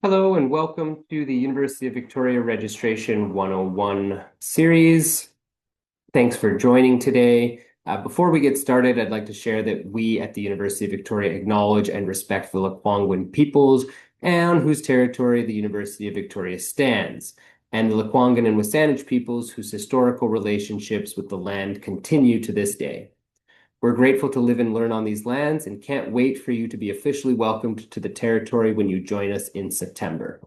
Hello and welcome to the University of Victoria Registration 101 series. Thanks for joining today. Before we get started, I'd like to share that we at the University of Victoria acknowledge and respect the Lekwungen peoples and whose territory the University of Victoria stands, and the Lekwungen and Wasanich peoples whose historical relationships with the land continue to this day. We're grateful to live and learn on these lands and can't wait for you to be officially welcomed to the territory when you join us in September.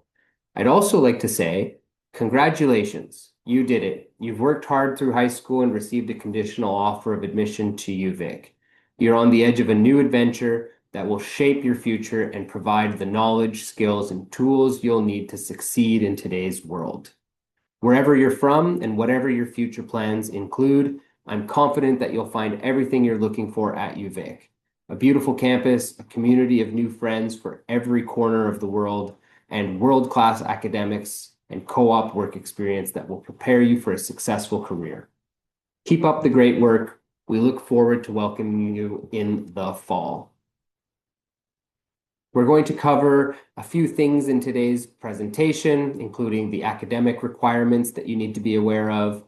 I'd also like to say, congratulations, you did it. You've worked hard through high school and received a conditional offer of admission to UVic. You're on the edge of a new adventure that will shape your future and provide the knowledge, skills, and tools you'll need to succeed in today's world. Wherever you're from and whatever your future plans include, I'm confident that you'll find everything you're looking for at UVic. A beautiful campus, a community of new friends for every corner of the world, and world-class academics and co-op work experience that will prepare you for a successful career. Keep up the great work. We look forward to welcoming you in the fall. We're going to cover a few things in today's presentation, including the academic requirements that you need to be aware of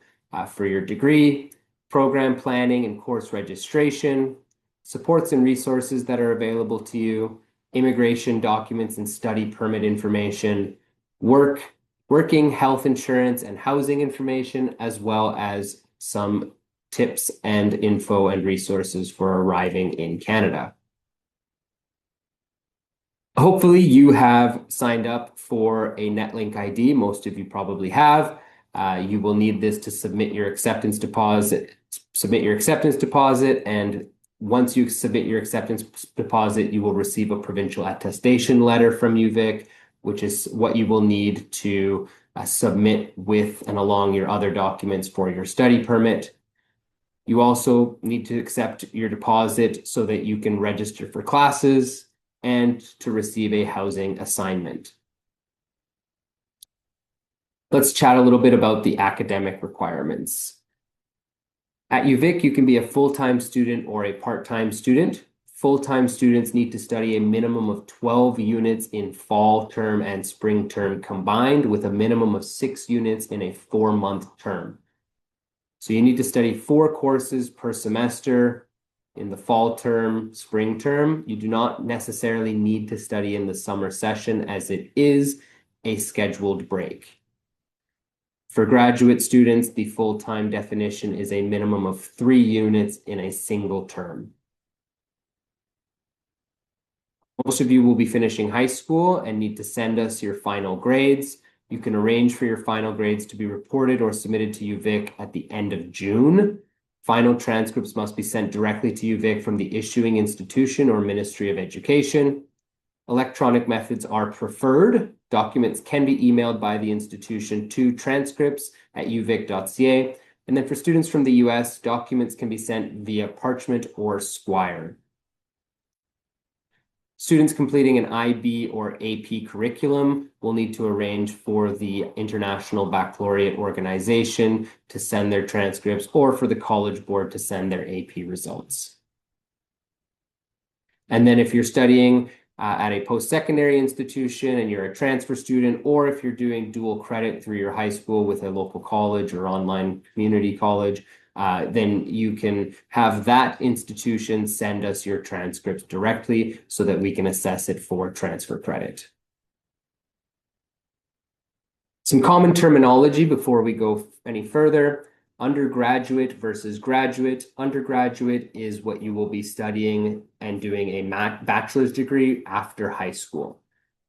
for your degree, program planning and course registration, supports and resources that are available to you, immigration documents and study permit information, working health insurance and housing information, as well as some tips and info and resources for arriving in Canada. Hopefully you have signed up for a Netlink ID. Most of you probably have. You will need this to submit your acceptance deposit. And once you submit your acceptance deposit, you will receive a provincial attestation letter from UVic, which is what you will need to submit with and along your other documents for your study permit. You also need to accept your deposit so that you can register for classes and to receive a housing assignment. Let's chat a little bit about the academic requirements. At UVic, you can be a full-time student or a part-time student. Full-time students need to study a minimum of 12 units in fall term and spring term combined, with a minimum of 6 units in a 4-month term. So you need to study 4 courses per semester in the fall term, spring term. You do not necessarily need to study in the summer session, as it is a scheduled break. For graduate students, the full-time definition is a minimum of 3 units in a single term. Most of you will be finishing high school and need to send us your final grades. You can arrange for your final grades to be reported or submitted to UVic at the end of June. Final transcripts must be sent directly to UVic from the issuing institution or Ministry of Education. Electronic methods are preferred. Documents can be emailed by the institution to transcripts@uvic.ca. And then for students from the US, documents can be sent via Parchment or Squire. Students completing an IB or AP curriculum will need to arrange for the International Baccalaureate Organization to send their transcripts, or for the College Board to send their AP results. And then if you're studying at a post-secondary institution and you're a transfer student, or if you're doing dual credit through your high school with a local college or online community college, then you can have that institution send us your transcripts directly so that we can assess it for transfer credit. Some common terminology before we go any further. Undergraduate versus graduate. Undergraduate is what you will be studying and doing a bachelor's degree after high school.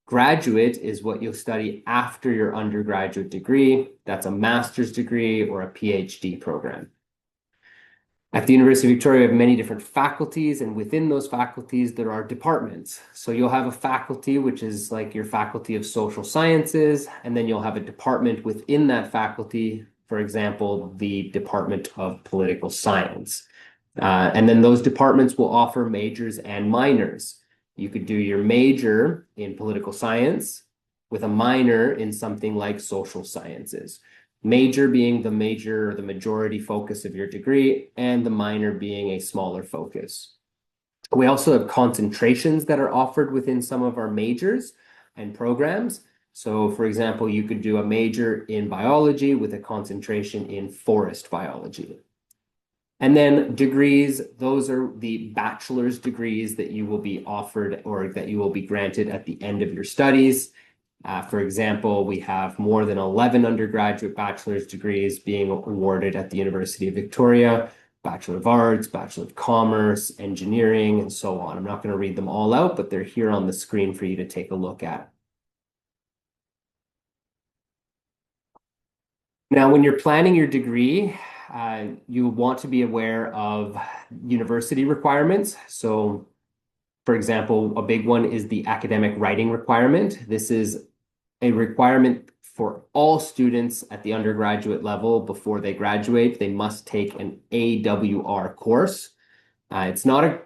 Graduate is what you'll study after your undergraduate degree. That's a master's degree or a PhD program. At the University of Victoria, we have many different faculties, and within those faculties, there are departments. So you'll have a faculty, which is like your faculty of social sciences, and then you'll have a department within that faculty, for example, the Department of Political Science. And then those departments will offer majors and minors. You could do your major in political science with a minor in something like social sciences. Major being the majority focus of your degree, and the minor being a smaller focus. We also have concentrations that are offered within some of our majors. and programs. So, for example, you could do a major in biology with a concentration in forest biology. And then degrees, those are the bachelor's degrees that you will be offered or that you will be granted at the end of your studies. For example, we have more than 11 undergraduate bachelor's degrees being awarded at the University of Victoria, Bachelor of Arts, Bachelor of Commerce, Engineering, and so on. I'm not going to read them all out, but they're here on the screen for you to take a look at. Now, when you're planning your degree, you want to be aware of university requirements. So, for example, a big one is the academic writing requirement. This is a requirement for all students at the undergraduate level before they graduate. They must take an AWR course. It's not a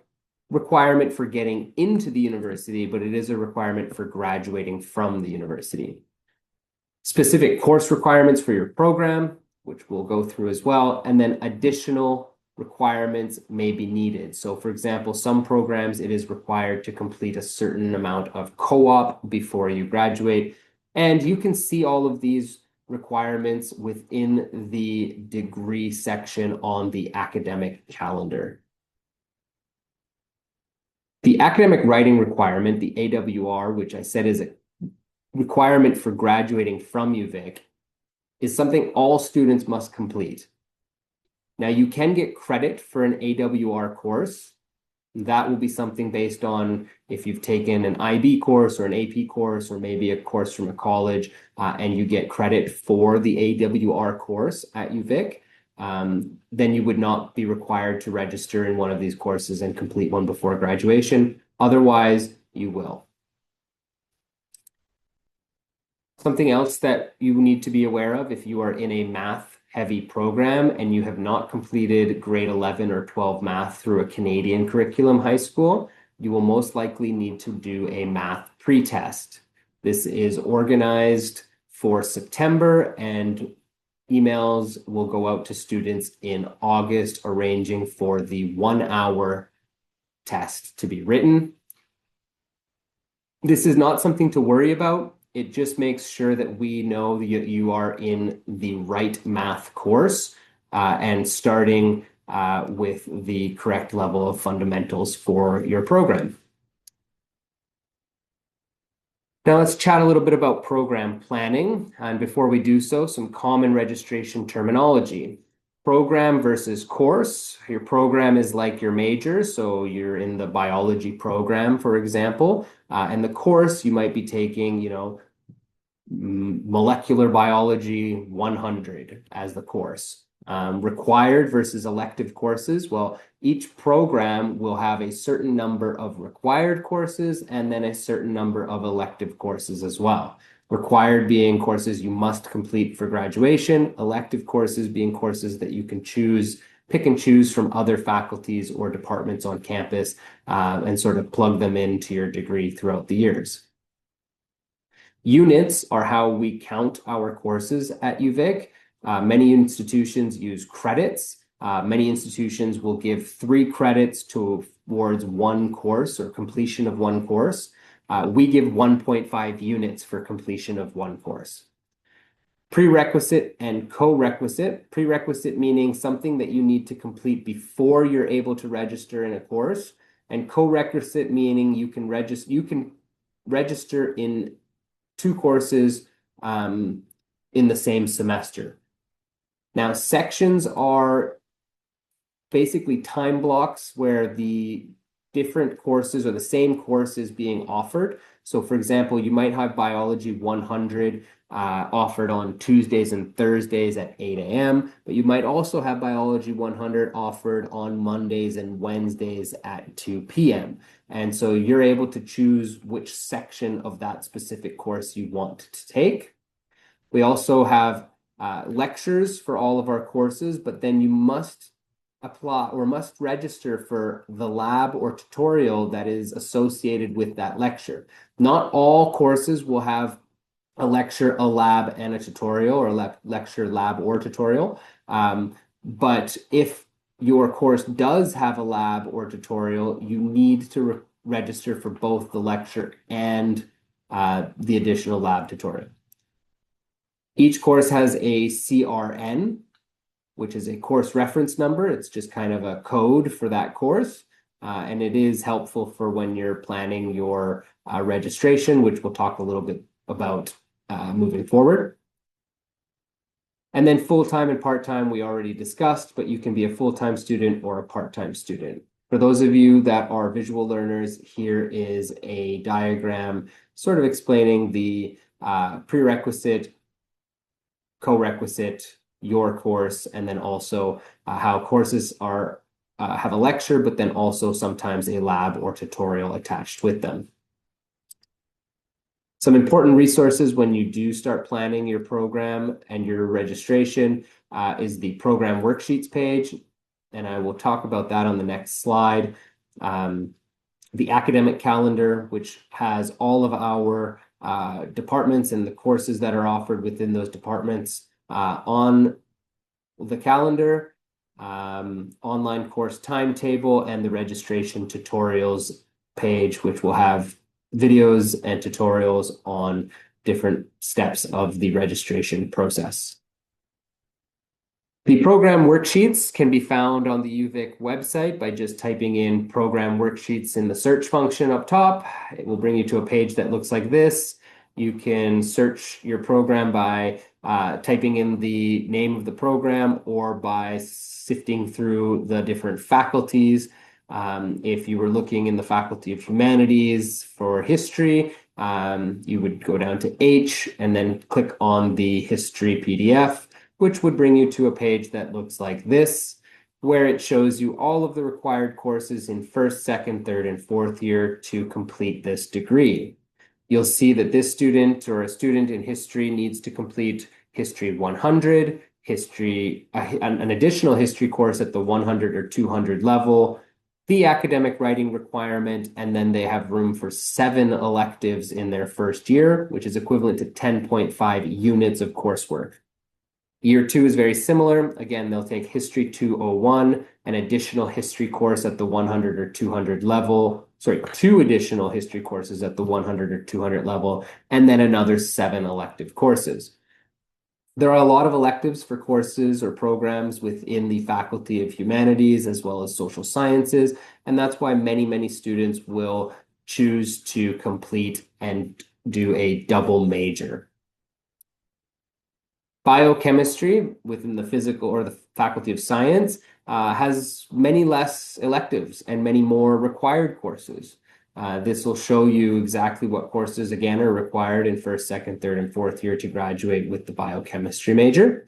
requirement for getting into the university, but it is a requirement for graduating from the university. Specific course requirements for your program, which we'll go through as well, and then additional requirements may be needed. So for example, some programs, it is required to complete a certain amount of co-op before you graduate. And you can see all of these requirements within the degree section on the academic calendar. The academic writing requirement, the AWR, which I said is a requirement for graduating from UVic, is something all students must complete. Now, you can get credit for an AWR course. That will be something based on if you've taken an IB course or an AP course or maybe a course from a college, and you get credit for the AWR course at UVic, then you would not be required to register in one of these courses and complete one before graduation. Otherwise, you will. Something else that you need to be aware of if you are in a math-heavy program and you have not completed grade 11 or 12 math through a Canadian curriculum high school, you will most likely need to do a math pretest. This is organized for September, and emails will go out to students in August arranging for the 1-hour test to be written. This is not something to worry about. It just makes sure that we know that you are in the right math course and starting with the correct level of fundamentals for your program. Now let's chat a little bit about program planning. And before we do so, some common registration terminology. Program versus course. Your program is like your major, so you're in the biology program, for example, and the course you might be taking, molecular biology 100 as the course. Required versus elective courses. Well, each program will have a certain number of required courses and then a certain number of elective courses as well. Required being courses you must complete for graduation, elective courses being courses that you can pick and choose from other faculties or departments on campus and sort of plug them into your degree throughout the years. Units are how we count our courses at UVic. Many institutions use credits. Many institutions will give 3 credits towards one course or completion of one course. We give 1.5 units for completion of one course. Prerequisite and co-requisite. Prerequisite meaning something that you need to complete before you're able to register in a course, and co-requisite meaning you can register in 2 courses in the same semester. Now, sections are basically time blocks where the different courses or the same course is being offered. So for example, you might have biology 100 offered on Tuesdays and Thursdays at 8 a.m., but you might also have biology 100 offered on Mondays and Wednesdays at 2 p.m. And so you're able to choose which section of that specific course you want to take. We also have lectures for all of our courses, but then you must apply or must register for the lab or tutorial that is associated with that lecture. Not all courses will have a lecture, a lab, and a tutorial, or a lecture, lab, or tutorial. But if your course does have a lab or tutorial, you need to register for both the lecture and the additional lab tutorial. Each course has a CRN, which is a course reference number. It's just kind of a code for that course. And it is helpful for when you're planning your registration, which we'll talk a little bit about moving forward. And then full-time and part-time we already discussed, but you can be a full-time student or a part-time student. For those of you that are visual learners, here is a diagram sort of explaining the prerequisite, co-requisite, your course, and then also how courses are have a lecture, but then also sometimes a lab or tutorial attached with them. Some important resources when you do start planning your program and your registration is the program worksheets page, and I will talk about that on the next slide. The academic calendar, which has all of our departments and the courses that are offered within those departments on the calendar, online course timetable, and the registration tutorials page, which will have videos and tutorials on different steps of the registration process. The program worksheets can be found on the UVic website by just typing in program worksheets in the search function up top. It will bring you to a page that looks like this. You can search your program by typing in the name of the program or by sifting through the different faculties. If you were looking in the Faculty of Humanities for history, you would go down to H and then click on the history PDF, which would bring you to a page that looks like this, where it shows you all of the required courses in first, second, third, and fourth year to complete this degree. You'll see that this student or a student in history needs to complete History 100, an additional history course at the 100 or 200 level, the academic writing requirement, and then they have room for 7 electives in their first year, which is equivalent to 10.5 units of coursework. Year 2 is very similar. Again, they'll take History 201, an additional history course at the 100 or 200 level. Sorry, 2 additional history courses at the 100 or 200 level, and then another 7 elective courses. There are a lot of electives for courses or programs within the Faculty of Humanities as well as Social Sciences, and that's why many students will choose to complete and do a double major. Biochemistry within the physical or the Faculty of Science has many less electives and many more required courses. This will show you exactly what courses, again, are required in first, second, third, and fourth year to graduate with the biochemistry major.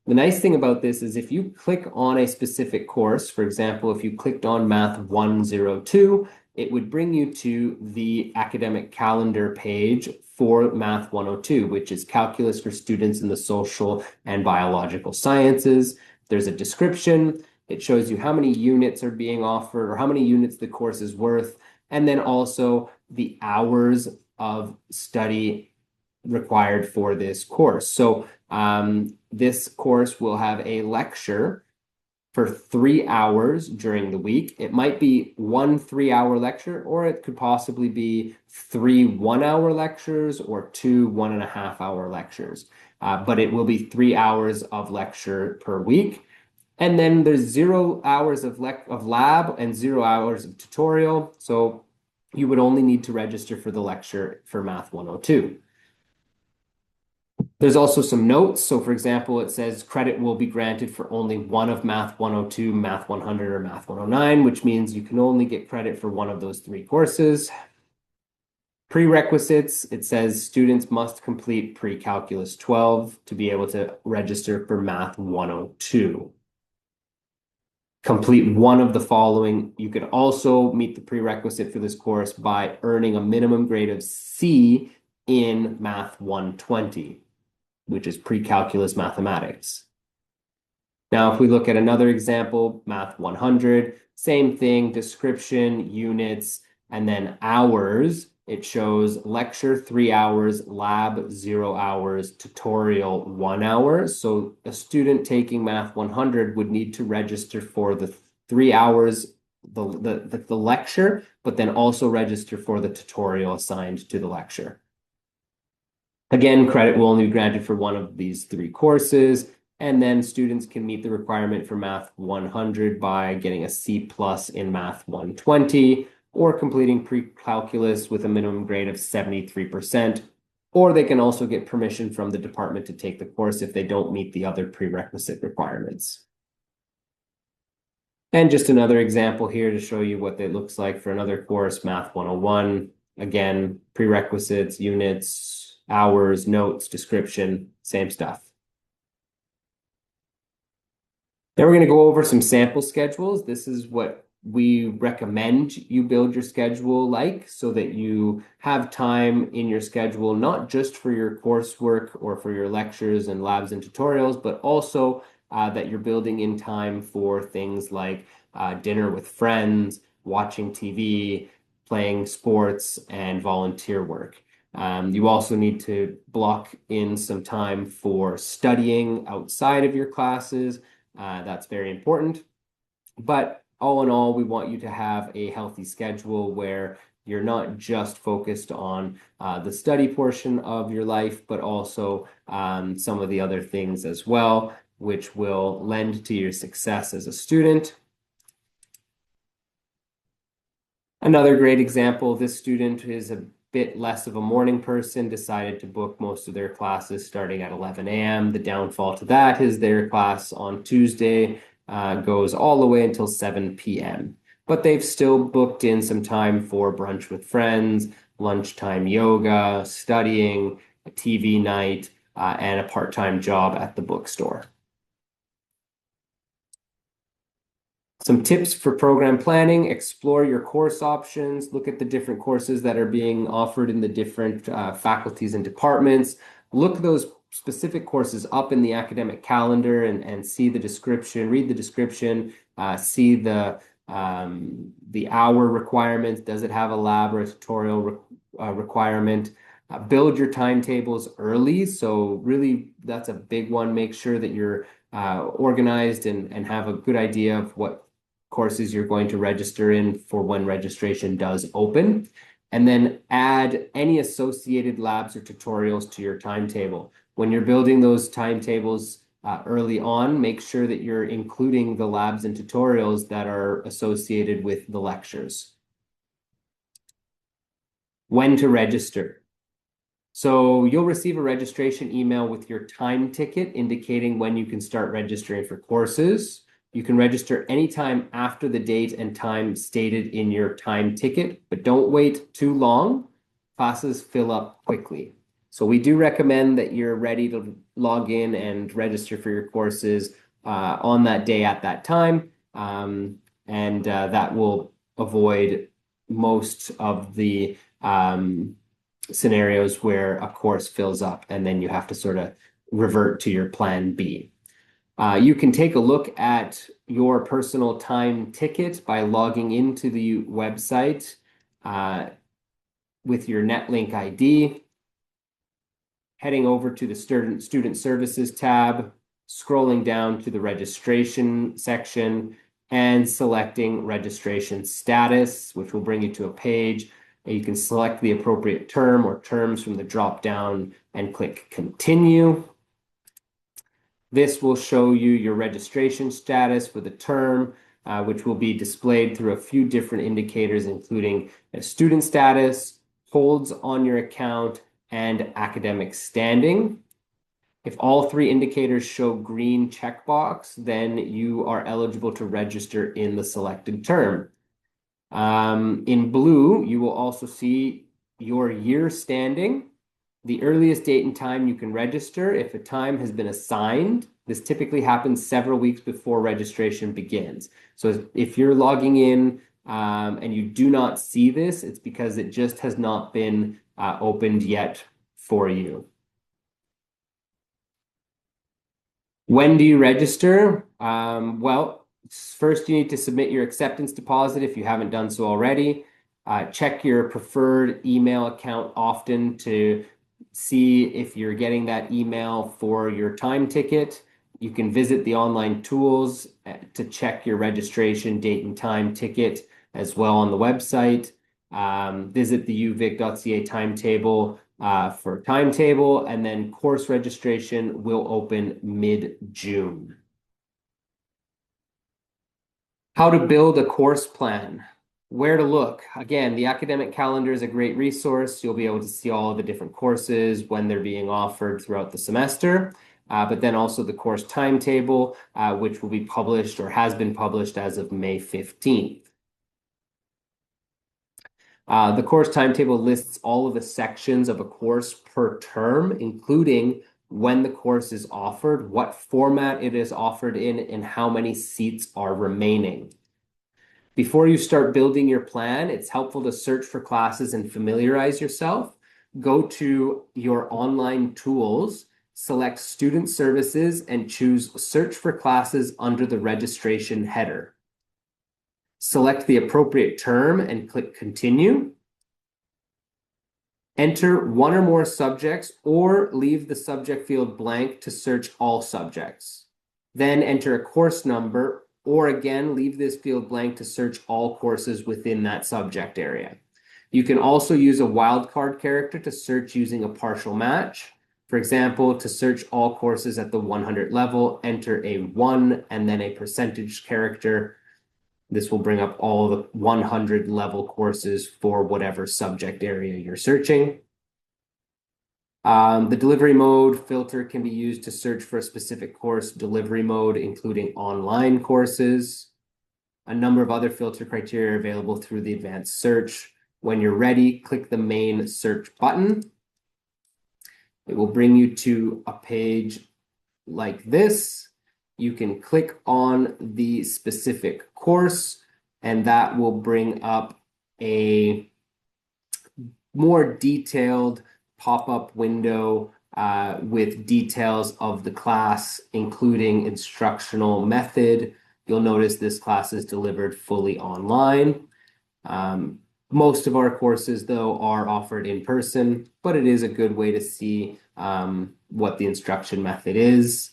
The nice thing about this is if you click on a specific course, for example, if you clicked on Math 102, it would bring you to the academic calendar page for Math 102, which is Calculus for Students in the Social and Biological Sciences. There's a description. It shows you how many units are being offered or how many units the course is worth, and then also the hours of study required for this course. So this course will have a lecture for 3 hours during the week. It might be 1 3-hour lecture, or it could possibly be 3 1-hour lectures or 2 1.5-hour lectures. But it will be 3 hours of lecture per week. And then there's 0 hours of lab and 0 hours of tutorial. So you would only need to register for the lecture for Math 102. There's also some notes. So for example, it says credit will be granted for only one of Math 102, Math 100, or Math 109, which means you can only get credit for one of those 3 courses. Prerequisites, it says students must complete Pre-Calculus 12 to be able to register for Math 102. Complete one of the following. You could also meet the prerequisite for this course by earning a minimum grade of C in Math 120, which is pre-calculus mathematics. Now, if we look at another example, Math 100, same thing, description, units, and then hours. It shows lecture 3 hours, lab 0 hours, tutorial 1 hour. So a student taking Math 100 would need to register for the 3 hours, the lecture, but then also register for the tutorial assigned to the lecture. Again, credit will only be granted for one of these three courses, and then students can meet the requirement for Math 100 by getting a C+ in Math 120, or completing pre-calculus with a minimum grade of 73%, or they can also get permission from the department to take the course if they don't meet the other prerequisite requirements. And just another example here to show you what it looks like for another course, Math 101. Again, prerequisites, units, hours, notes, description, same stuff. Then we're going to go over some sample schedules. This is what we recommend you build your schedule like, so that you have time in your schedule, not just for your coursework or for your lectures and labs and tutorials, but also that you're building in time for things like dinner with friends, watching TV, playing sports, and volunteer work. You also need to block in some time for studying outside of your classes. That's very important. But all in all, we want you to have a healthy schedule where you're not just focused on the study portion of your life, but also some of the other things as well, which will lend to your success as a student. Another great example, this student is a bit less of a morning person, decided to book most of their classes starting at 11 a.m. The downfall to that is their class on Tuesday goes all the way until 7 p.m. But they've still booked in some time for brunch with friends, lunchtime yoga, studying, a TV night, and a part-time job at the bookstore. Some tips for program planning: explore your course options, look at the different courses that are being offered in the different faculties and departments. Look those specific courses up in the academic calendar and see the description, read the description, see the hour requirements. Does it have a lab or a tutorial requirement? Build your timetables early. So really, that's a big one. Make sure that you're organized and have a good idea of what courses you're going to register in for when registration does open. And then add any associated labs or tutorials to your timetable. When you're building those timetables early on, make sure that you're including the labs and tutorials that are associated with the lectures. When to register. So you'll receive a registration email with your time ticket indicating when you can start registering for courses. You can register anytime after the date and time stated in your time ticket, but don't wait too long. Classes fill up quickly. So we do recommend that you're ready to log in and register for your courses on that day at that time. And that will avoid most of the scenarios where a course fills up and then you have to sort of revert to your plan B. You can take a look at your personal time ticket by logging into the website with your NetLink ID, heading over to the Student Services tab, scrolling down to the registration section, and selecting registration status, which will bring you to a page. You can select the appropriate term or terms from the drop-down and click Continue. This will show you your registration status for the term, which will be displayed through a few different indicators, including student status, holds on your account, and academic standing. If all three indicators show green checkbox, then you are eligible to register in the selected term. In blue, you will also see your year standing, the earliest date and time you can register. If a time has been assigned, this typically happens several weeks before registration begins. So if you're logging in and you do not see this, it's because it just has not been opened yet for you. When do you register? Well, first you need to submit your acceptance deposit if you haven't done so already. Check your preferred email account often to see if you're getting that email for your time ticket. You can visit the online tools to check your registration date and time ticket as well on the website. Visit the uvic.ca timetable for timetable, and then course registration will open mid-June. How to build a course plan. Where to look. Again, the academic calendar is a great resource. You'll be able to see all of the different courses when they're being offered throughout the semester, but then also the course timetable, which will be published or has been published as of May 15th. The course timetable lists all of the sections of a course per term, including when the course is offered, what format it is offered in, and how many seats are remaining. Before you start building your plan, it's helpful to search for classes and familiarize yourself. Go to your online tools, select Student Services, and choose Search for Classes under the registration header. Select the appropriate term and click Continue. Enter one or more subjects or leave the subject field blank to search all subjects. Then enter a course number, or again, leave this field blank to search all courses within that subject area. You can also use a wildcard character to search using a partial match. For example, to search all courses at the 100 level, enter a 1 and then a percentage character. This will bring up all the 100 level courses for whatever subject area you're searching. The delivery mode filter can be used to search for a specific course delivery mode, including online courses. A number of other filter criteria are available through the advanced search. When you're ready, click the main search button. It will bring you to a page like this. You can click on the specific course, and that will bring up a more detailed pop-up window with details of the class, including instructional method. You'll notice this class is delivered fully online. Most of our courses, though, are offered in person, but it is a good way to see what the instruction method is.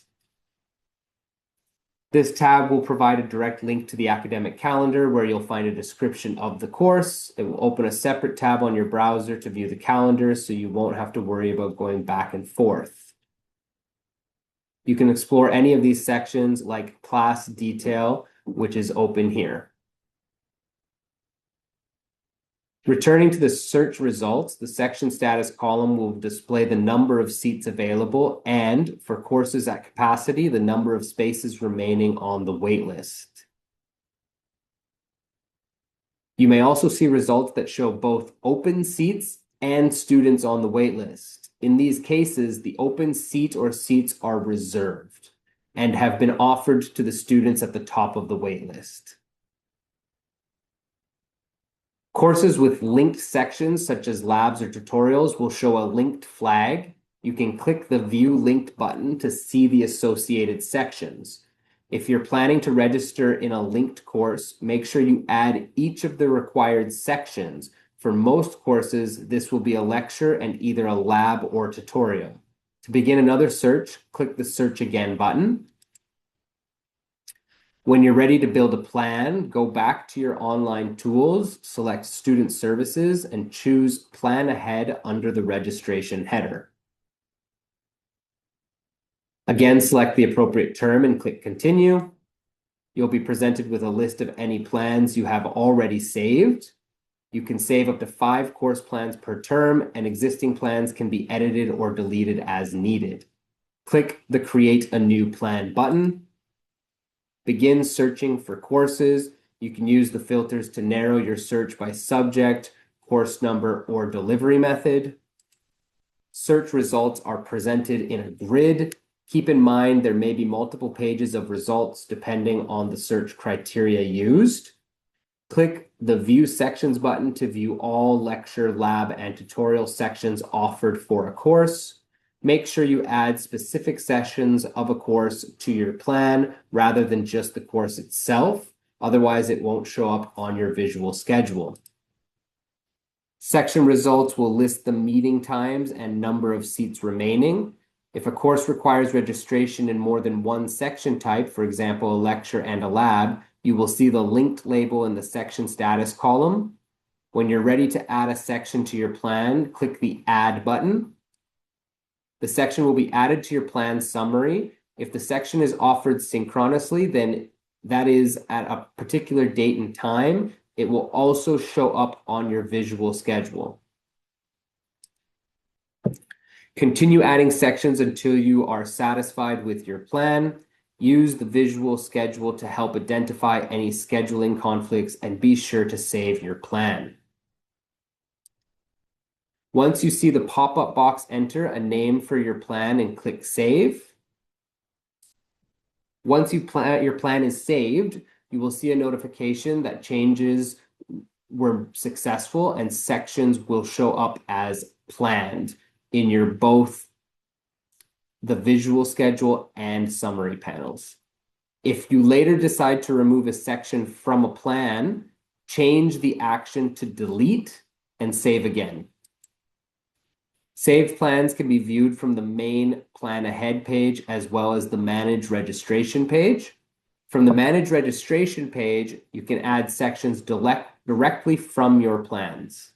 This tab will provide a direct link to the academic calendar where you'll find a description of the course. It will open a separate tab on your browser to view the calendar, so you won't have to worry about going back and forth. You can explore any of these sections like class detail, which is open here. Returning to the search results, the section status column will display the number of seats available and, for courses at capacity, the number of spaces remaining on the waitlist. You may also see results that show both open seats and students on the waitlist. In these cases, the open seat or seats are reserved and have been offered to the students at the top of the waitlist. Courses with linked sections, such as labs or tutorials, will show a linked flag. You can click the View Linked button to see the associated sections. If you're planning to register in a linked course, make sure you add each of the required sections. For most courses, this will be a lecture and either a lab or tutorial. To begin another search, click the Search Again button. When you're ready to build a plan, go back to your online tools, select Student Services, and choose Plan Ahead under the registration header. Again, select the appropriate term and click Continue. You'll be presented with a list of any plans you have already saved. You can save up to 5 course plans per term, and existing plans can be edited or deleted as needed. Click the Create a New Plan button. Begin searching for courses. You can use the filters to narrow your search by subject, course number, or delivery method. Search results are presented in a grid. Keep in mind there may be multiple pages of results depending on the search criteria used. Click the View Sections button to view all lecture, lab, and tutorial sections offered for a course. Make sure you add specific sessions of a course to your plan rather than just the course itself. Otherwise, it won't show up on your visual schedule. Section results will list the meeting times and number of seats remaining. If a course requires registration in more than one section type, for example, a lecture and a lab, you will see the linked label in the section status column. When you're ready to add a section to your plan, click the Add button. The section will be added to your plan summary. If the section is offered synchronously, then that is at a particular date and time. It will also show up on your visual schedule. Continue adding sections until you are satisfied with your plan. Use the visual schedule to help identify any scheduling conflicts and be sure to save your plan. Once you see the pop-up box, enter a name for your plan and click Save. Once your plan is saved, you will see a notification that changes were successful and sections will show up as planned in your both the visual schedule and summary panels. If you later decide to remove a section from a plan, change the action to delete and save again. Saved plans can be viewed from the main Plan Ahead page as well as the Manage Registration page. From the Manage Registration page, you can add sections directly from your plans.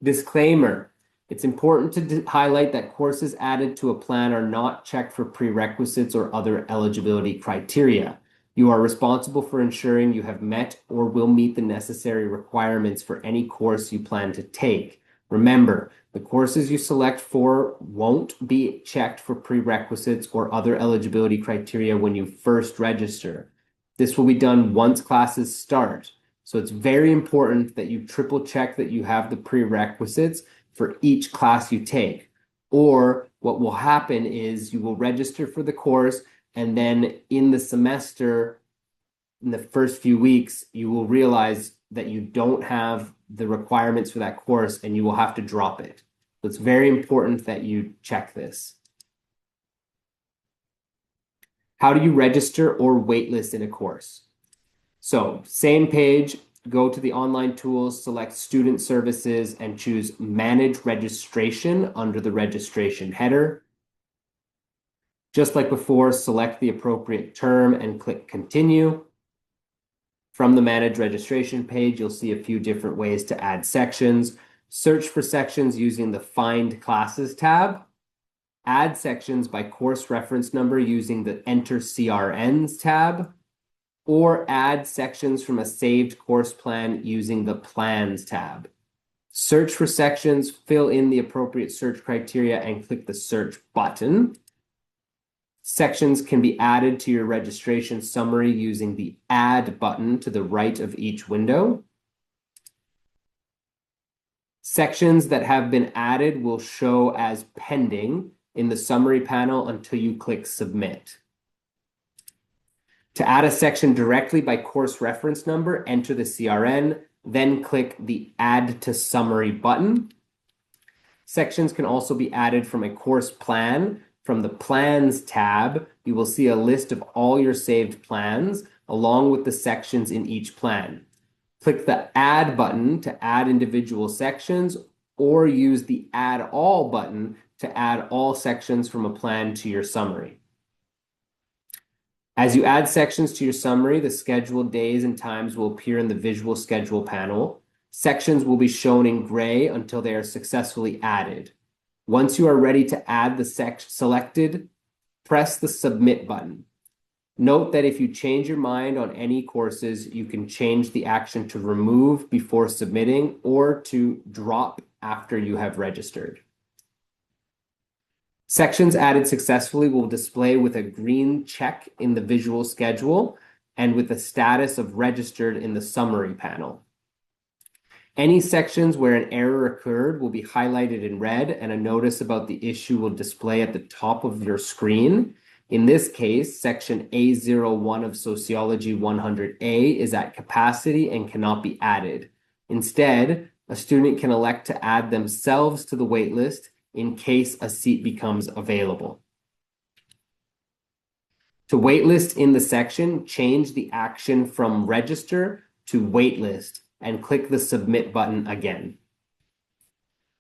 Disclaimer: it's important to highlight that courses added to a plan are not checked for prerequisites or other eligibility criteria. You are responsible for ensuring you have met or will meet the necessary requirements for any course you plan to take. Remember, the courses you select for won't be checked for prerequisites or other eligibility criteria when you first register. This will be done once classes start. So it's very important that you triple check that you have the prerequisites for each class you take. Or what will happen is you will register for the course, and then in the semester, in the first few weeks, you will realize that you don't have the requirements for that course and you will have to drop it. So it's very important that you check this. How do you register or waitlist in a course? So same page, go to the online tools, select Student Services, and choose Manage Registration under the registration header. Just like before, select the appropriate term and click Continue. From the Manage Registration page, you'll see a few different ways to add sections. Search for sections using the Find Classes tab. Add sections by course reference number using the Enter CRNs tab. Or add sections from a saved course plan using the Plans tab. Search for sections, fill in the appropriate search criteria, and click the Search button. Sections can be added to your registration summary using the Add button to the right of each window. Sections that have been added will show as pending in the summary panel until you click Submit. To add a section directly by course reference number, enter the CRN, then click the Add to Summary button. Sections can also be added from a course plan. From the Plans tab, you will see a list of all your saved plans, along with the sections in each plan. Click the Add button to add individual sections, or use the Add All button to add all sections from a plan to your summary. As you add sections to your summary, the scheduled days and times will appear in the visual schedule panel. Sections will be shown in gray until they are successfully added. Once you are ready to add the selected, press the Submit button. Note that if you change your mind on any courses, you can change the action to remove before submitting or to drop after you have registered. Sections added successfully will display with a green check in the visual schedule and with the status of registered in the summary panel. Any sections where an error occurred will be highlighted in red, and a notice about the issue will display at the top of your screen. In this case, section A01 of Sociology 100A is at capacity and cannot be added. Instead, a student can elect to add themselves to the waitlist in case a seat becomes available. To waitlist in the section, change the action from register to waitlist and click the Submit button again.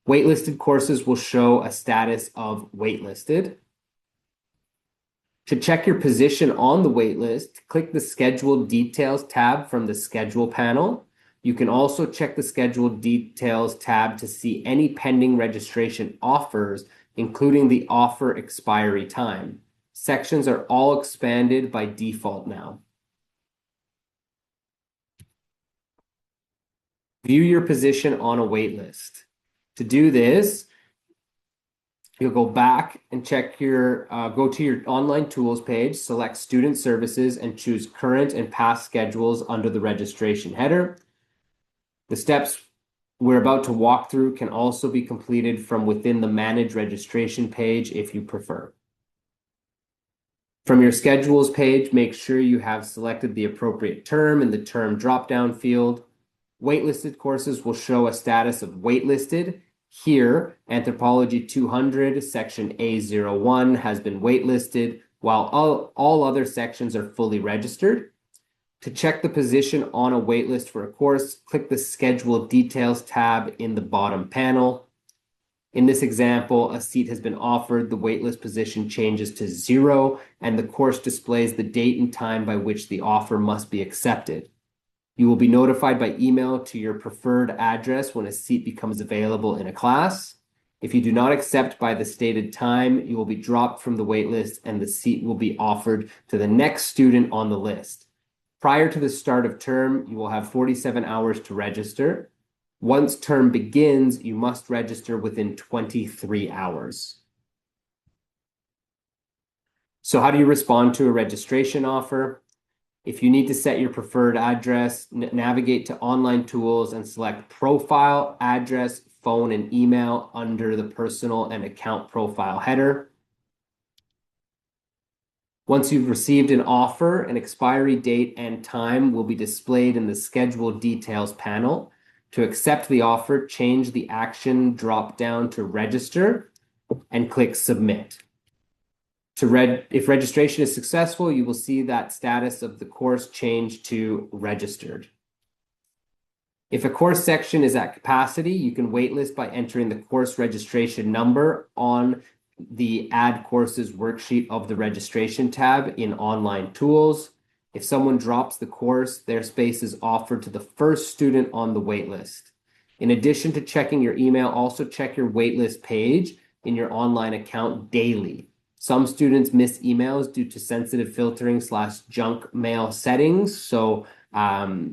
Waitlisted courses will show a status of waitlisted. To check your position on the waitlist, click the Schedule Details tab from the Schedule panel. You can also check the Schedule Details tab to see any pending registration offers, including the offer expiry time. Sections are all expanded by default now. View your position on a waitlist. To do this, you'll go back and check go to your online tools page, select Student Services, and choose Current and Past Schedules under the registration header. The steps we're about to walk through can also be completed from within the Manage Registration page if you prefer. From your Schedules page, make sure you have selected the appropriate term in the term drop-down field. Waitlisted courses will show a status of waitlisted. Here, Anthropology 200, section A01 has been waitlisted, while all other sections are fully registered. To check the position on a waitlist for a course, click the Schedule Details tab in the bottom panel. In this example, a seat has been offered, the waitlist position changes to 0, and the course displays the date and time by which the offer must be accepted. You will be notified by email to your preferred address when a seat becomes available in a class. If you do not accept by the stated time, you will be dropped from the waitlist and the seat will be offered to the next student on the list. Prior to the start of term, you will have 47 hours to register. Once term begins, you must register within 23 hours. So how do you respond to a registration offer? If you need to set your preferred address, navigate to Online Tools and select Profile, Address, Phone, and Email under the Personal and Account Profile header. Once you've received an offer, an expiry date and time will be displayed in the Schedule Details panel. To accept the offer, change the action drop-down to Register and click Submit. If registration is successful, you will see that status of the course change to registered. If a course section is at capacity, you can waitlist by entering the course registration number on the Add Courses worksheet of the Registration tab in Online Tools. If someone drops the course, their space is offered to the first student on the waitlist. In addition to checking your email, also check your waitlist page in your online account daily. Some students miss emails due to sensitive filtering / junk mail settings. So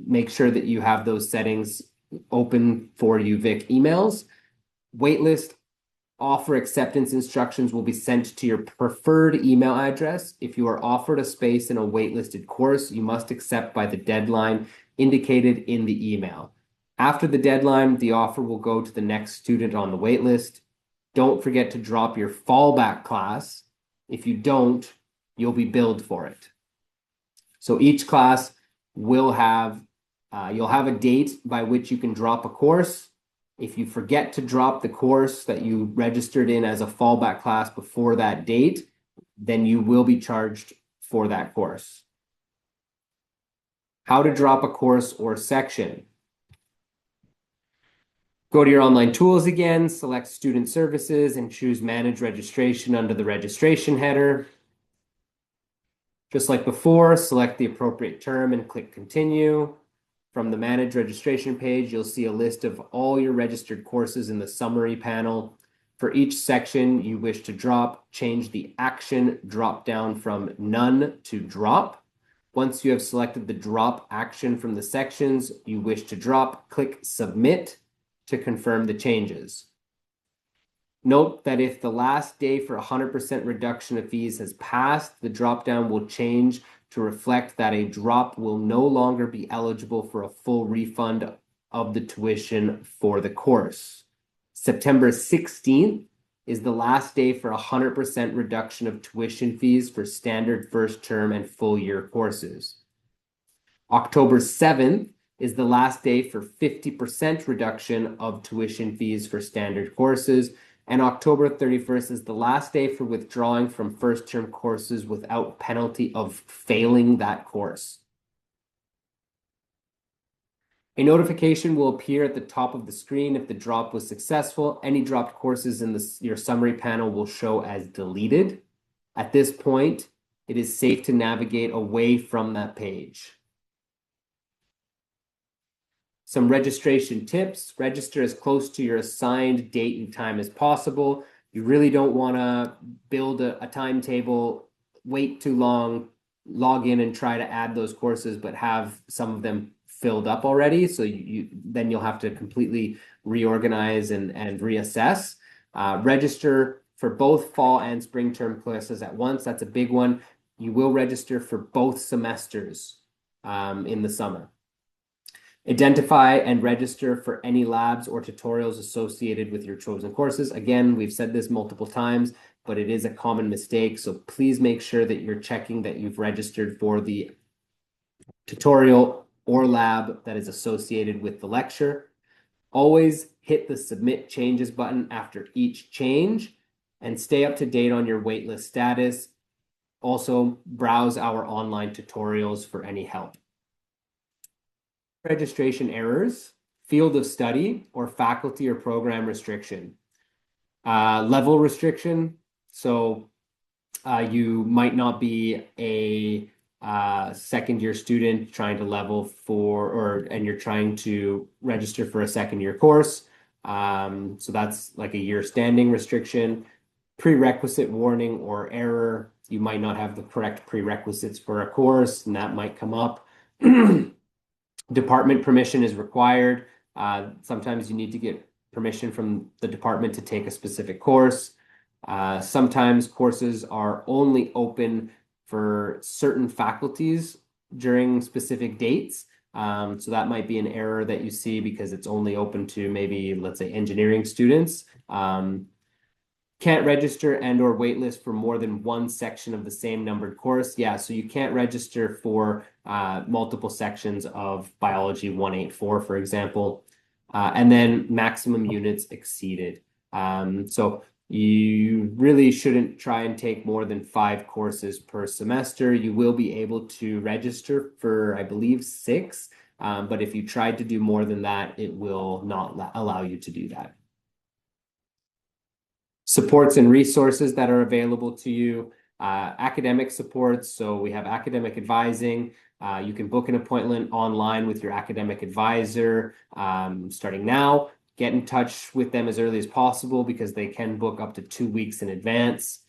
make sure that you have those settings open for UVic emails. Waitlist offer acceptance instructions will be sent to your preferred email address. If you are offered a space in a waitlisted course, you must accept by the deadline indicated in the email. After the deadline, the offer will go to the next student on the waitlist. Don't forget to drop your fallback class. If you don't, you'll be billed for it. So each class will have, you'll have a date by which you can drop a course. If you forget to drop the course that you registered in as a fallback class before that date, then you will be charged for that course. How to drop a course or section. Go to your online tools again, select Student Services, and choose Manage Registration under the registration header. Just like before, select the appropriate term and click Continue. From the Manage Registration page, you'll see a list of all your registered courses in the Summary panel. For each section you wish to drop, change the action drop-down from None to Drop. Once you have selected the drop action from the sections you wish to drop, click Submit to confirm the changes. Note that if the last day for 100% reduction of fees has passed, the drop-down will change to reflect that a drop will no longer be eligible for a full refund of the tuition for the course. September 16th is the last day for 100% reduction of tuition fees for standard first term and full year courses. October 7th is the last day for 50% reduction of tuition fees for standard courses, and October 31st is the last day for withdrawing from first term courses without penalty of failing that course. A notification will appear at the top of the screen if the drop was successful. Any dropped courses in your summary panel will show as deleted. At this point, it is safe to navigate away from that page. Some registration tips: register as close to your assigned date and time as possible. You really don't want to build a timetable, wait too long, log in and try to add those courses, but have some of them filled up already. So then you'll have to completely reorganize and reassess. Register for both fall and spring term classes at once. That's a big one. You will register for both semesters in the summer. Identify and register for any labs or tutorials associated with your chosen courses. Again, we've said this multiple times, but it is a common mistake. So please make sure that you're checking that you've registered for the tutorial or lab that is associated with the lecture. Always hit the submit changes button after each change and stay up to date on your waitlist status. Also, browse our online tutorials for any help. Registration errors, field of study, or faculty or program restriction. Level restriction. So you might not be a second year student trying to level for, and you're trying to register for a second year course. So that's like a year standing restriction. Prerequisite warning or error. You might not have the correct prerequisites for a course, and that might come up. Department permission is required. Sometimes you need to get permission from the department to take a specific course. Sometimes courses are only open for certain faculties during specific dates. So that might be an error that you see because it's only open to maybe, let's say, engineering students. Can't register and or waitlist for more than one section of the same numbered course. Yeah, so you can't register for multiple sections of Biology 184, for example. And then maximum units exceeded. So you really shouldn't try and take more than 5 courses per semester. You will be able to register for, I believe, 6. But if you tried to do more than that, it will not allow you to do that. Supports and resources that are available to you. Academic supports. So we have academic advising. You can book an appointment online with your academic advisor starting now. Get in touch with them as early as possible because they can book up to 2 weeks in advance.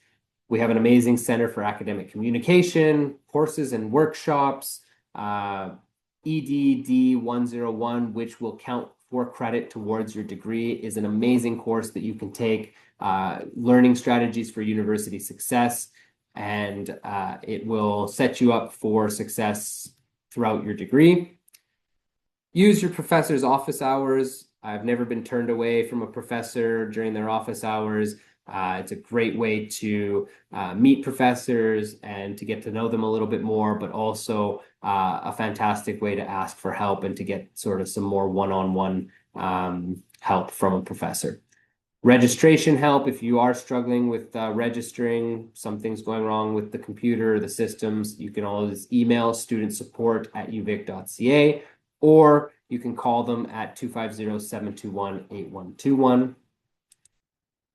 We have an amazing Center for Academic Communication, courses and workshops, EDD 101, which will count for credit towards your degree, is an amazing course that you can take. Learning strategies for university success, and it will set you up for success throughout your degree. Use your professor's office hours. I've never been turned away from a professor during their office hours. It's a great way to meet professors and to get to know them a little bit more, but also a fantastic way to ask for help and to get sort of some more one-on-one help from a professor. Registration help, if you are struggling with registering, something's going wrong with the computer, the systems, you can always email studentsupport@uvic.ca, or you can call them at 250-721-8121.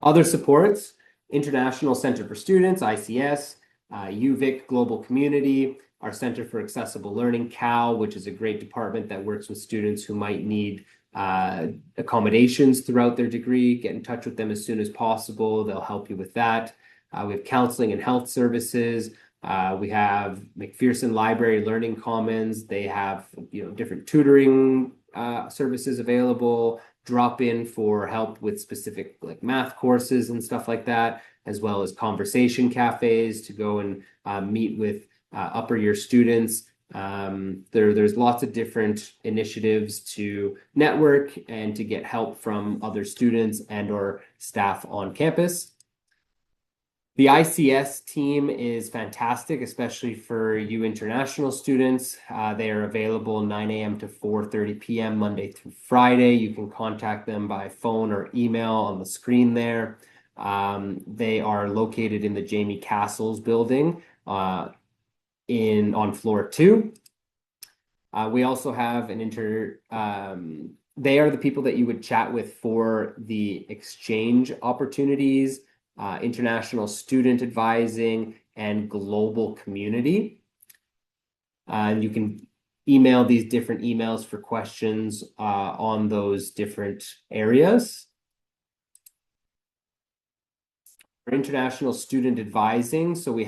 Other supports: International Center for Students, ICS, UVic Global Community, our Center for Accessible Learning, CAL, which is a great department that works with students who might need accommodations throughout their degree. Get in touch with them as soon as possible. They'll help you with that. We have counseling and health services. We have McPherson Library Learning Commons. They have different tutoring services available, drop in for help with specific like math courses and stuff like that, as well as conversation cafes to go and meet with upper year students. There's lots of different initiatives to network and to get help from other students and or staff on campus. The ICS team is fantastic, especially for you international students. They are available 9 a.m. to 4:30 p.m. Monday through Friday. You can contact them by phone or email on the screen there. They are located in the Jamie Castles building on floor 2. We also have they are the people that you would chat with for the exchange opportunities, international student advising, and global community. You can email these different emails for questions on those different areas. For international student advising, so we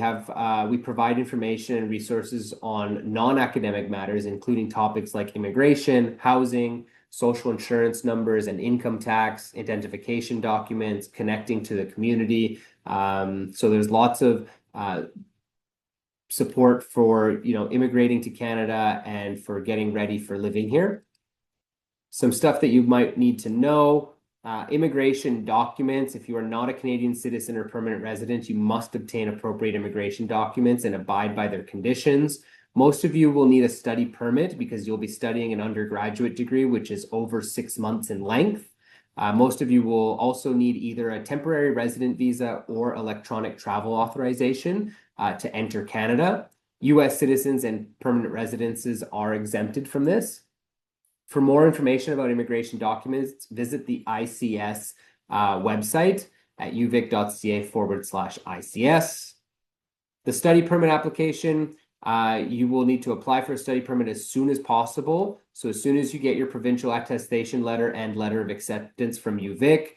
provide information and resources on non-academic matters, including topics like immigration, housing, social insurance numbers and income tax, identification documents, connecting to the community. So there's lots of support for immigrating to Canada and for getting ready for living here. Some stuff that you might need to know. Immigration documents. If you are not a Canadian citizen or permanent resident, you must obtain appropriate immigration documents and abide by their conditions. Most of you will need a study permit because you'll be studying an undergraduate degree, which is over 6 months in length. Most of you will also need either a temporary resident visa or electronic travel authorization to enter Canada. U.S. citizens and permanent residences are exempted from this. For more information about immigration documents, visit the ICS website at uvic.ca/ICS. The study permit application, you will need to apply for a study permit as soon as possible. So as soon as you get your provincial attestation letter and letter of acceptance from UVic,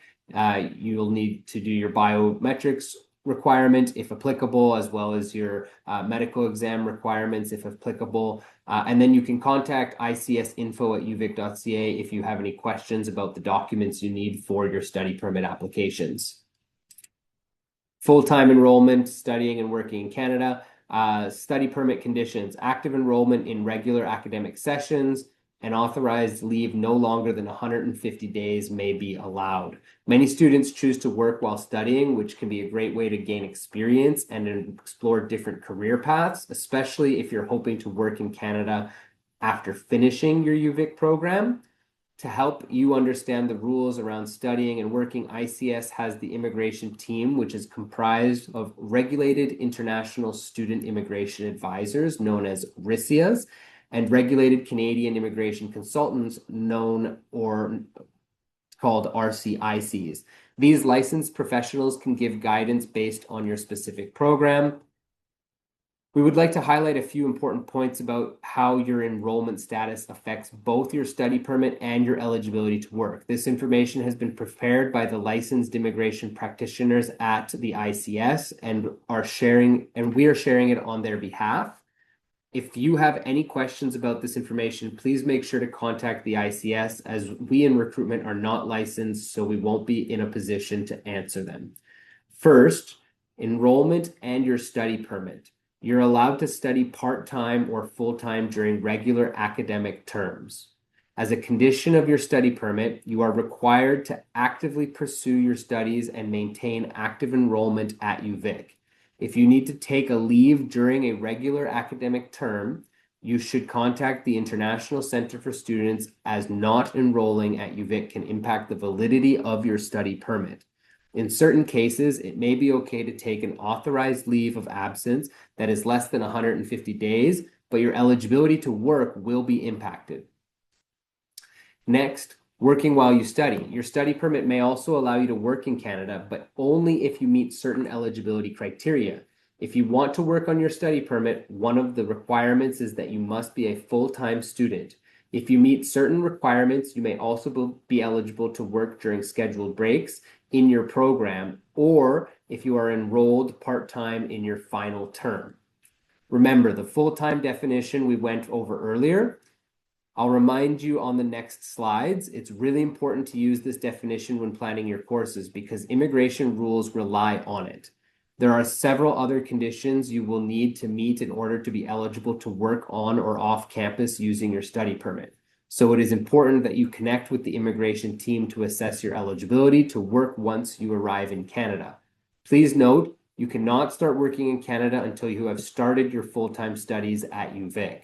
you'll need to do your biometrics requirement if applicable, as well as your medical exam requirements if applicable. And then you can contact icsinfo@uvic.ca if you have any questions about the documents you need for your study permit applications. Full-time enrollment, studying and working in Canada. Study permit conditions, active enrollment in regular academic sessions, and authorized leave no longer than 150 days may be allowed. Many students choose to work while studying, which can be a great way to gain experience and explore different career paths, especially if you're hoping to work in Canada after finishing your UVic program. To help you understand the rules around studying and working, ICS has the immigration team, which is comprised of regulated international student immigration advisors, known as RISIAs, and regulated Canadian immigration consultants, known or called RCICs. These licensed professionals can give guidance based on your specific program. We would like to highlight a few important points about how your enrollment status affects both your study permit and your eligibility to work. This information has been prepared by the licensed immigration practitioners at the ICS and we are sharing it on their behalf. If you have any questions about this information, please make sure to contact the ICS, as we in recruitment are not licensed, so we won't be in a position to answer them. First, enrollment and your study permit. You're allowed to study part-time or full-time during regular academic terms. As a condition of your study permit, you are required to actively pursue your studies and maintain active enrollment at UVic. If you need to take a leave during a regular academic term, you should contact the International Center for Students, as not enrolling at UVic can impact the validity of your study permit. In certain cases, it may be okay to take an authorized leave of absence that is less than 150 days, but your eligibility to work will be impacted. Next, working while you study. Your study permit may also allow you to work in Canada, but only if you meet certain eligibility criteria. If you want to work on your study permit, one of the requirements is that you must be a full-time student. If you meet certain requirements, you may also be eligible to work during scheduled breaks in your program, or if you are enrolled part-time in your final term. Remember, the full-time definition we went over earlier. I'll remind you on the next slides. It's really important to use this definition when planning your courses because immigration rules rely on it. There are several other conditions you will need to meet in order to be eligible to work on or off campus using your study permit. So it is important that you connect with the immigration team to assess your eligibility to work once you arrive in Canada. Please note, you cannot start working in Canada until you have started your full-time studies at UVic.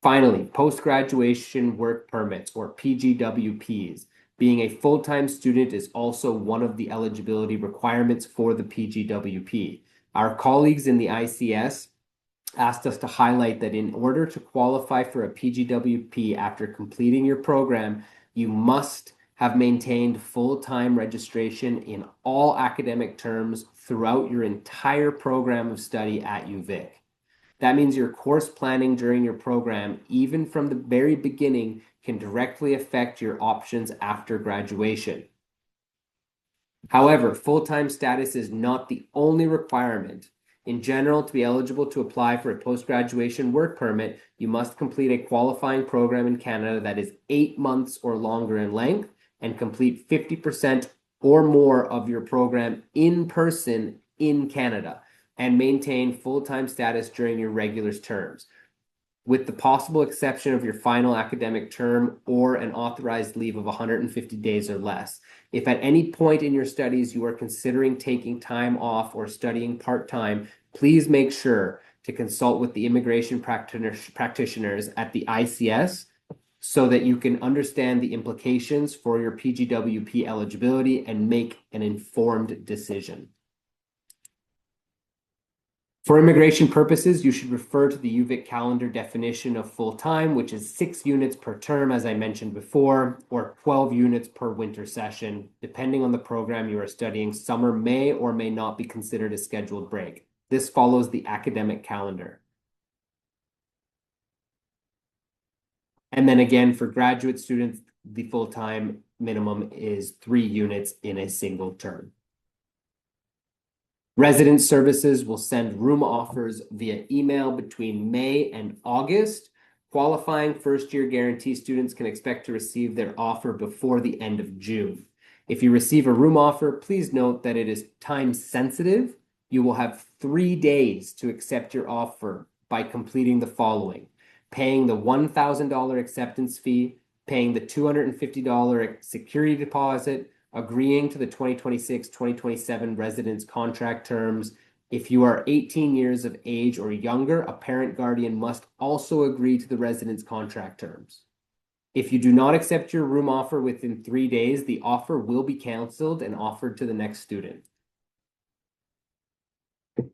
Finally, post-graduation work permits, or PGWPs. Being a full-time student is also one of the eligibility requirements for the PGWP. Our colleagues in the ICS asked us to highlight that in order to qualify for a PGWP after completing your program, you must have maintained full-time registration in all academic terms throughout your entire program of study at UVic. That means your course planning during your program, even from the very beginning, can directly affect your options after graduation. However, full-time status is not the only requirement. In general, to be eligible to apply for a post-graduation work permit, you must complete a qualifying program in Canada that is 8 months or longer in length and complete 50% or more of your program in person in Canada and maintain full-time status during your regular terms, with the possible exception of your final academic term or an authorized leave of 150 days or less. If at any point in your studies you are considering taking time off or studying part-time, please make sure to consult with the immigration practitioners at the ICS so that you can understand the implications for your PGWP eligibility and make an informed decision. For immigration purposes, you should refer to the UVic calendar definition of full-time, which is 6 units per term, as I mentioned before, or 12 units per winter session. Depending on the program you are studying, summer may or may not be considered a scheduled break. This follows the academic calendar. And then again, for graduate students, the full-time minimum is 3 units in a single term. Resident Services will send room offers via email between May and August. Qualifying first-year guarantee students can expect to receive their offer before the end of June. If you receive a room offer, please note that it is time sensitive. You will have 3 days to accept your offer by completing the following: paying the $1,000 acceptance fee, paying the $250 security deposit, agreeing to the 2026-2027 residence contract terms. If you are 18 years of age or younger, a parent guardian must also agree to the residence contract terms. If you do not accept your room offer within 3 days, the offer will be canceled and offered to the next student.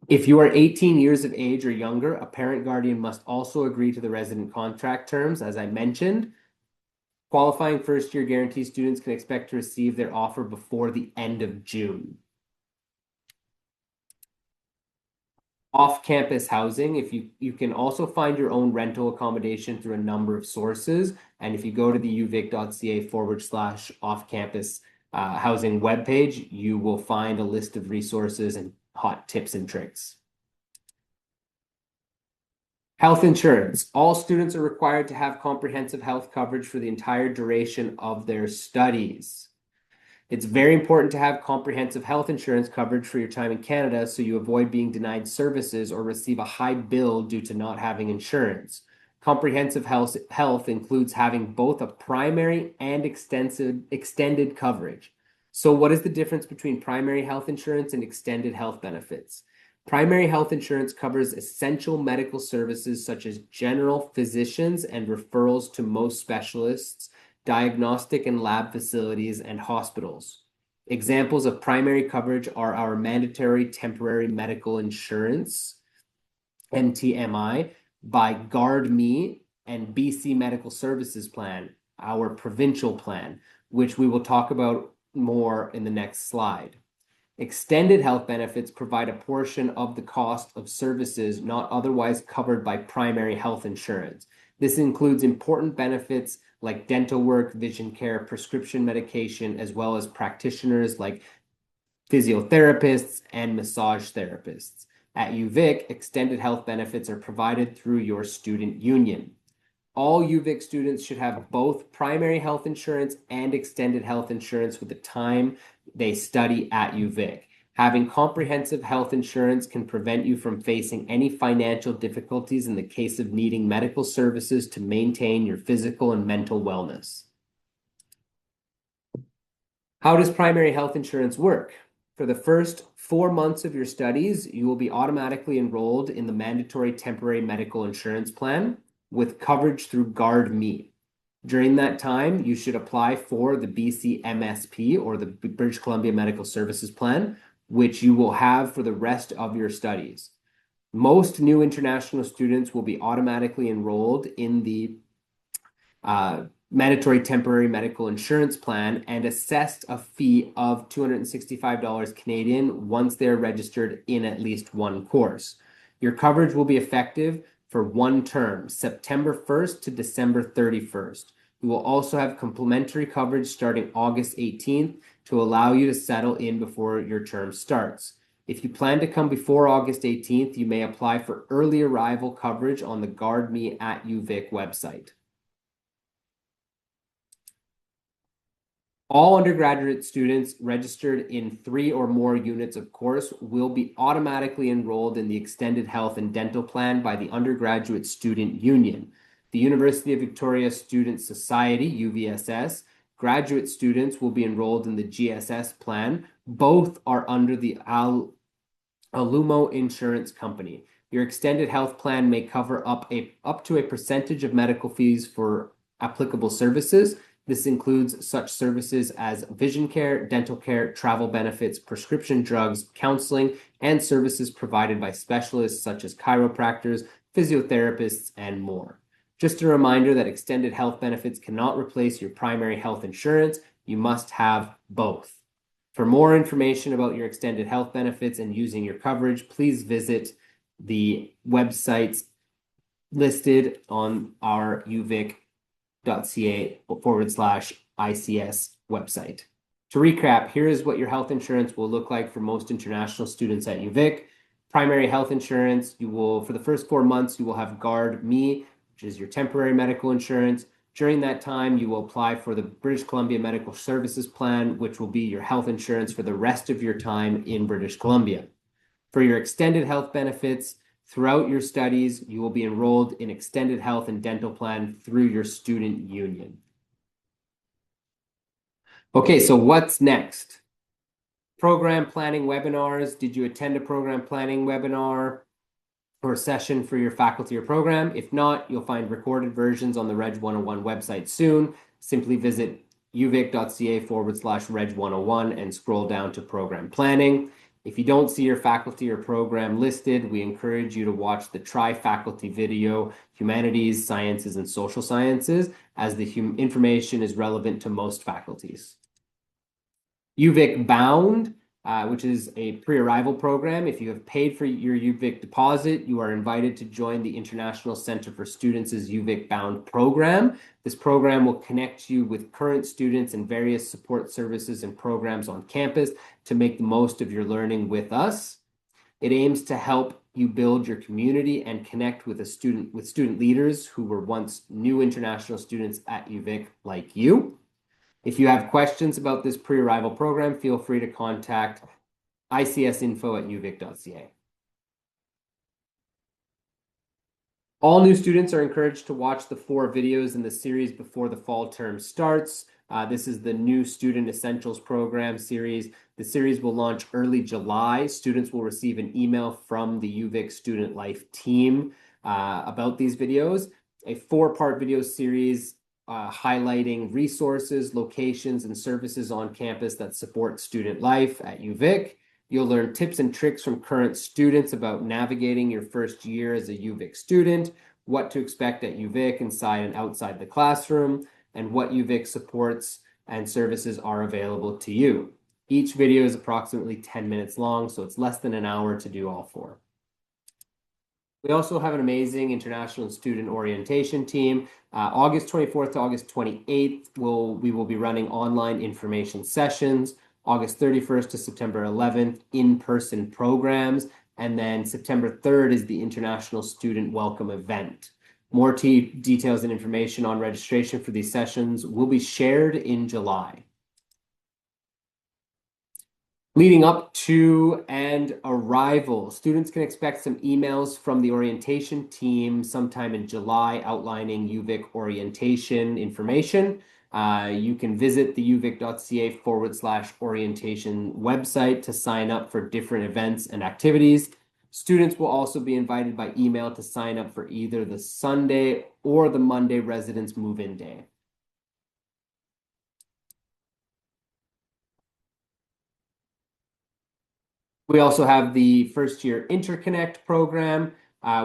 If you are 18 years of age or younger, a parent guardian must also agree to the resident contract terms, as I mentioned. Qualifying first-year guarantee students can expect to receive their offer before the end of June. Off-campus housing, if you can also find your own rental accommodation through a number of sources. And if you go to the uvic.ca/off-campus housing webpage, you will find a list of resources and hot tips and tricks. Health insurance. All students are required to have comprehensive health coverage for the entire duration of their studies. It's very important to have comprehensive health insurance coverage for your time in Canada so you avoid being denied services or receive a high bill due to not having insurance. Comprehensive health includes having both a primary and extended coverage. So what is the difference between primary health insurance and extended health benefits? Primary health insurance covers essential medical services such as general physicians and referrals to most specialists, diagnostic and lab facilities, and hospitals. Examples of primary coverage are our mandatory temporary medical insurance, MTMI, by GuardMe, and BC Medical Services Plan, our provincial plan, which we will talk about more in the next slide. Extended health benefits provide a portion of the cost of services not otherwise covered by primary health insurance. This includes important benefits like dental work, vision care, prescription medication, as well as practitioners like physiotherapists and massage therapists. At UVic, extended health benefits are provided through your student union. All UVic students should have both primary health insurance and extended health insurance with the time they study at UVic. Having comprehensive health insurance can prevent you from facing any financial difficulties in the case of needing medical services to maintain your physical and mental wellness. How does primary health insurance work? For the first 4 months of your studies, you will be automatically enrolled in the mandatory temporary medical insurance plan with coverage through GuardMe. During that time, you should apply for the BC MSP, or the British Columbia Medical Services Plan, which you will have for the rest of your studies. Most new international students will be automatically enrolled in the mandatory temporary medical insurance plan and assessed a fee of $265 Canadian once they're registered in at least one course. Your coverage will be effective for one term, September 1st to December 31st. You will also have complimentary coverage starting August 18th to allow you to settle in before your term starts. If you plan to come before August 18th, you may apply for early arrival coverage on the GuardMe at UVic website. All undergraduate students registered in 3 or more units of course will be automatically enrolled in the Extended Health and Dental Plan by the Undergraduate Student Union. The University of Victoria Student Society, UVSS, graduate students will be enrolled in the GSS plan. Both are under the Alumo Insurance Company. Your extended health plan may cover up to a percentage of medical fees for applicable services. This includes such services as vision care, dental care, travel benefits, prescription drugs, counseling, and services provided by specialists such as chiropractors, physiotherapists, and more. Just a reminder that extended health benefits cannot replace your primary health insurance. You must have both. For more information about your extended health benefits and using your coverage, please visit the websites listed on our uvic.ca/ICS website. To recap, here is what your health insurance will look like for most international students at UVic. Primary health insurance, for the first 4 months, you will have GuardMe, which is your temporary medical insurance. During that time, you will apply for the British Columbia Medical Services Plan, which will be your health insurance for the rest of your time in British Columbia. For your extended health benefits, throughout your studies, you will be enrolled in Extended Health and Dental Plan through your student union. Okay, so what's next? Program planning webinars. Did you attend a program planning webinar or session for your faculty or program? If not, you'll find recorded versions on the Reg 101 website soon. Simply visit uvic.ca/Reg 101 and scroll down to program planning. If you don't see your faculty or program listed, we encourage you to watch the Tri-Faculty video, Humanities, Sciences, and Social Sciences, as the information is relevant to most faculties. UVic Bound, which is a pre-arrival program. If you have paid for your UVic deposit, you are invited to join the International Center for Students' UVic Bound program. This program will connect you with current students and various support services and programs on campus to make the most of your learning with us. It aims to help you build your community and connect with student leaders who were once new international students at UVic like you. If you have questions about this pre-arrival program, feel free to contact icsinfo@uvic.ca. All new students are encouraged to watch the 4 videos in the series before the fall term starts. This is the new Student Essentials Program series. The series will launch early July. Students will receive an email from the UVic Student Life team about these videos. A 4-part video series highlighting resources, locations, and services on campus that support student life at UVic. You'll learn tips and tricks from current students about navigating your first year as a UVic student, what to expect at UVic inside and outside the classroom, and what UVic supports and services are available to you. Each video is approximately 10 minutes long, so it's less than an hour to do all 4. We also have an amazing international student orientation team. August 24th to August 28th, we will be running online information sessions. August 31st to September 11th, in-person programs. And then September 3rd is the International Student Welcome event. More details and information on registration for these sessions will be shared in July. Leading up to and arrival, students can expect some emails from the orientation team sometime in July outlining UVic orientation information. You can visit the uvic.ca/orientation website to sign up for different events and activities. Students will also be invited by email to sign up for either the Sunday or the Monday residence move-in day. We also have the first year interconnect program.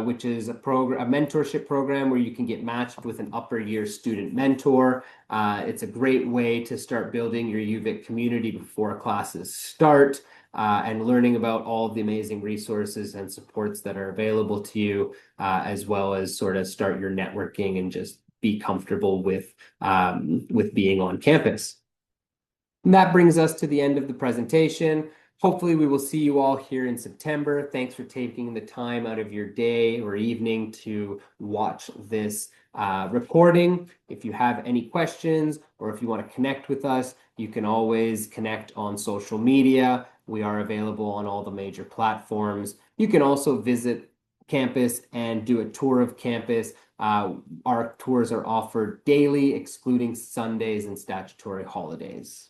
which is a mentorship program where you can get matched with an upper year student mentor. It's a great way to start building your UVic community before classes start, and learning about all of the amazing resources and supports that are available to you, as well as sort of start your networking and just be comfortable with being on campus. And that brings us to the end of the presentation. Hopefully, we will see you all here in September. Thanks for taking the time out of your day or evening to watch this recording. If you have any questions or if you want to connect with us, you can always connect on social media. We are available on all the major platforms. You can also visit campus and do a tour of campus. Our tours are offered daily, excluding Sundays and statutory holidays.